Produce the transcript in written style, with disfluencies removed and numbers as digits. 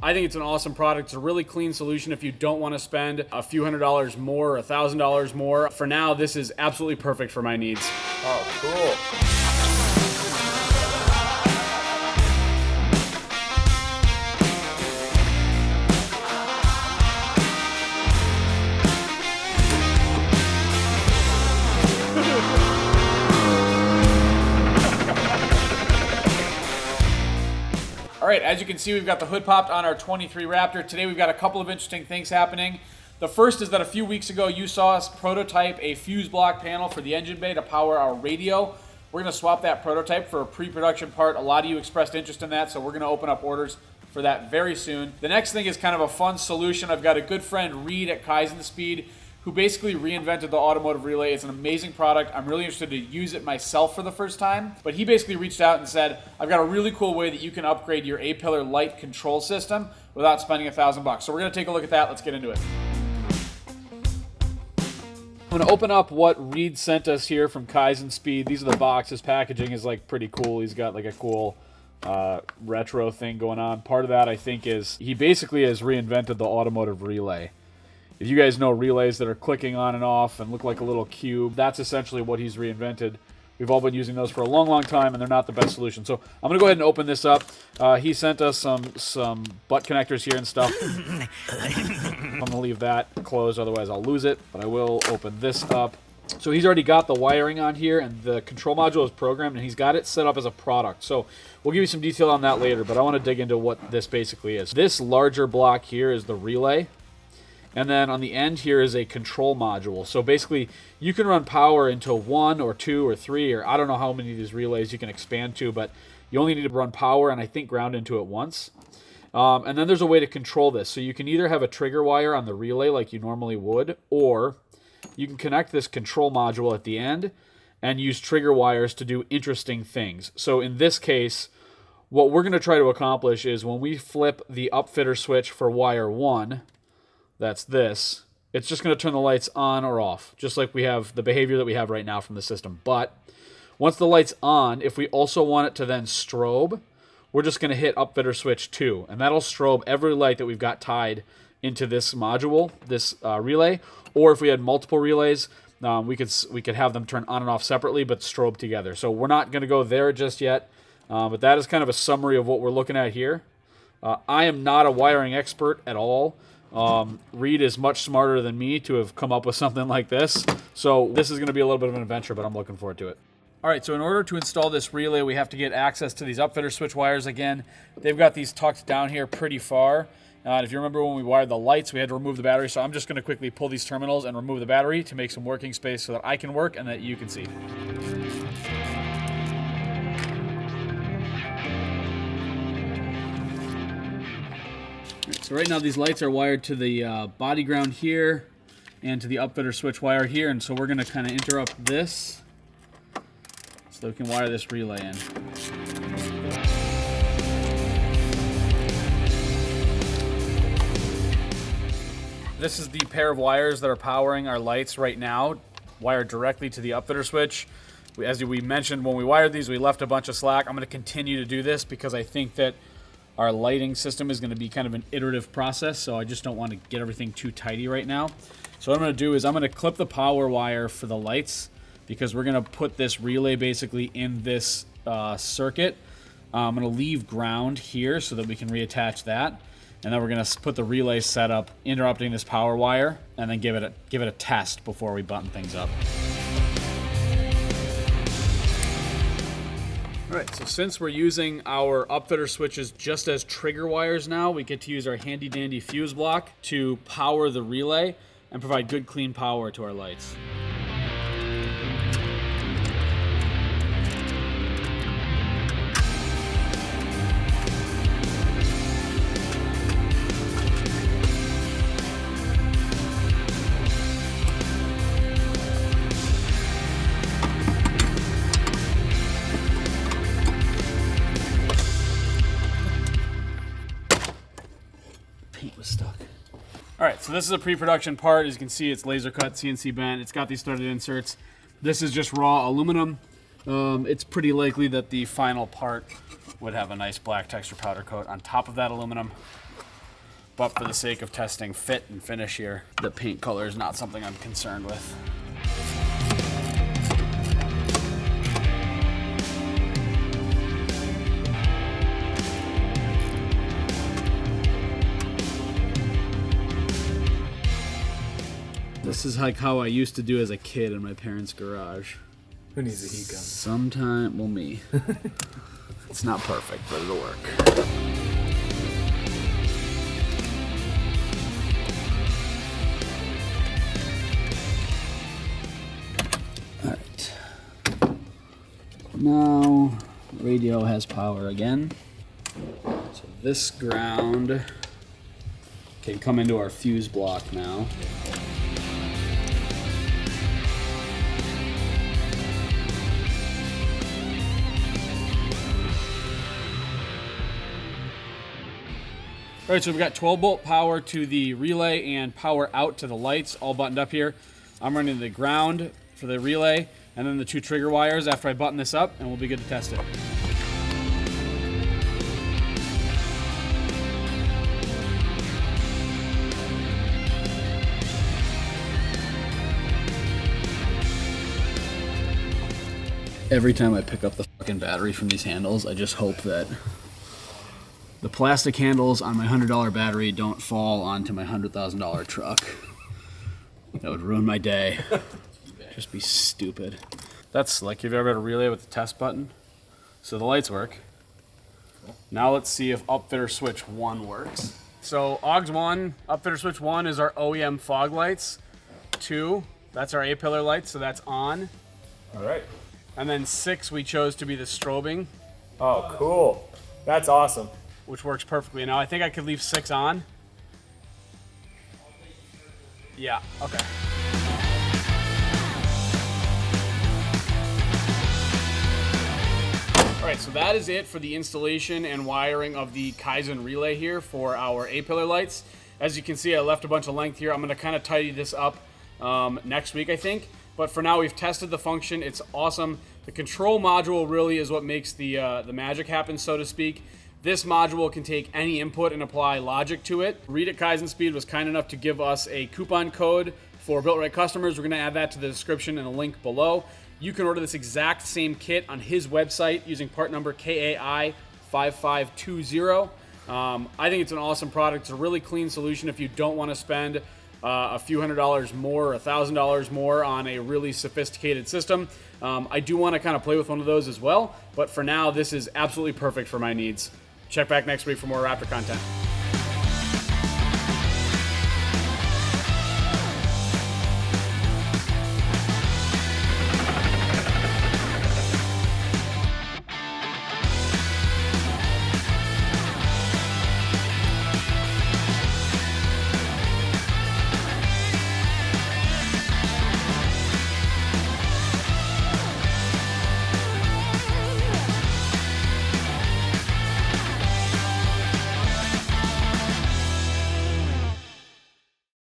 I think it's an awesome product. It's a really clean solution if you don't want to spend a few $100s more, $1,000 more. For now, this is absolutely perfect for my needs. Oh, cool. All right, as you can see, we've got the hood popped on our 23 Raptor. Today we've got a couple of interesting things happening. The first is that a few weeks ago you saw us prototype a fuse block panel for the engine bay to power our radio. We're going to swap that prototype for a pre-production part. A lot of you expressed interest in that, so we're going to open up orders for that very soon. The next thing is kind of a fun solution. I've got a good friend, Reid at Kaizen Speed, who basically reinvented the automotive relay. It's an amazing product. I'm really interested to use it myself for the first time. But he basically reached out and said, I've got a really cool way that you can upgrade your A-pillar light control system without spending $1,000. So we're gonna take a look at that. Let's get into it. I'm gonna open up what Reid sent us here from Kaizen Speed. These are the boxes. Packaging is like pretty cool. He's got like a cool retro thing going on. Part of that, I think, is he basically has reinvented the automotive relay. If you guys know relays that are clicking on and off and look like a little cube, that's essentially what he's reinvented. We've all been using those for a long, long time, and they're not the best solution. So I'm going to go ahead and open this up. He sent us some butt connectors here and stuff. I'm going to leave that closed, otherwise I'll lose it. But I will open this up. So he's already got the wiring on here, and the control module is programmed, and he's got it set up as a product. So we'll give you some detail on that later, but I want to dig into what this basically is. This larger block here is the relay. And then on the end here is a control module. So basically, you can run power into 1 or 2 or 3, or I don't know how many of these relays you can expand to, but you only need to run power and I think ground into it once. And then there's a way to control this. So you can either have a trigger wire on the relay like you normally would, or you can connect this control module at the end and use trigger wires to do interesting things. So in this case, what we're going to try to accomplish is when we flip the upfitter switch for wire 1, that's this, it's just going to turn the lights on or off, just like we have the behavior that we have right now from the system. But once the light's on, if we also want it to then strobe, we're just going to hit upfitter switch 2, and that'll strobe every light that we've got tied into this module, this relay. Or if we had multiple relays, we could have them turn on and off separately, but strobe together. So we're not going to go there just yet, but that is kind of a summary of what we're looking at here. I am not a wiring expert at all. Reid is much smarter than me to have come up with something like this. So this is going to be a little bit of an adventure, but I'm looking forward to it. All right, so in order to install this relay, we have to get access to these upfitter switch wires again. They've got these tucked down here pretty far. If you remember when we wired the lights, we had to remove the battery. So I'm just going to quickly pull these terminals and remove the battery to make some working space so that I can work and that you can see. So right now these lights are wired to the body ground here and to the upfitter switch wire here, and so we're going to kind of interrupt this so we can wire this relay in. This is the pair of wires that are powering our lights right now, wired directly to the upfitter switch. As we mentioned when we wired these, we left a bunch of slack. I'm going to continue to do this because I think that our lighting system is going to be kind of an iterative process, so I just don't want to get everything too tidy right now. So what I'm going to do is I'm going to clip the power wire for the lights because we're going to put this relay basically in this circuit. I'm going to leave ground here so that we can reattach that. And then we're going to put the relay setup, interrupting this power wire, and then give it a test before we button things up. All right, so since we're using our upfitter switches just as trigger wires now, we get to use our handy dandy fuse block to power the relay and provide good clean power to our lights. Was stuck. All right, so this is a pre-production part. As you can see, it's laser cut, CNC bent. It's got these threaded inserts. This is just raw aluminum. It's pretty likely that the final part would have a nice black texture powder coat on top of that aluminum. but for the sake of testing fit and finish here, the paint color is not something I'm concerned with. This is like how I used to do as a kid in my parents' garage. Who needs a heat gun? Sometime, well, me. It's not perfect, but it'll work. All right. Now, radio has power again. So this ground can come into our fuse block now. All right, so we've got 12-volt power to the relay and power out to the lights, all buttoned up here. I'm running the ground for the relay and then the 2 trigger wires after I button this up, and we'll be good to test it. Every time I pick up the fucking battery from these handles, I just hope that the plastic handles on my $100 battery don't fall onto my $100,000 truck. That would ruin my day. Just be stupid. That's like, have you ever had a relay with the test button? So the lights work. Now let's see if upfitter switch 1 works. So AUX 1, upfitter switch 1 is our OEM fog lights. 2, that's our A-pillar lights, so that's on. All right. And then 6 we chose to be the strobing. Oh, cool. That's awesome. Which works perfectly. Now I think I could leave 6 on. Yeah, okay. All right, so that is it for the installation and wiring of the Kaizen Relay here for our A-pillar lights. As you can see, I left a bunch of length here. I'm gonna kind of tidy this up next week, I think. But for now, we've tested the function. It's awesome. The control module really is what makes the magic happen, so to speak. This module can take any input and apply logic to it. Reid at Kaizen Speed was kind enough to give us a coupon code for BuiltRight customers. We're gonna add that to the description and a link below. You can order this exact same kit on his website using part number KAI5520. I think it's an awesome product. It's a really clean solution if you don't wanna spend a few $100s more, $1,000 more on a really sophisticated system. I do wanna kind of play with one of those as well, but for now, this is absolutely perfect for my needs. Check back next week for more Raptor content.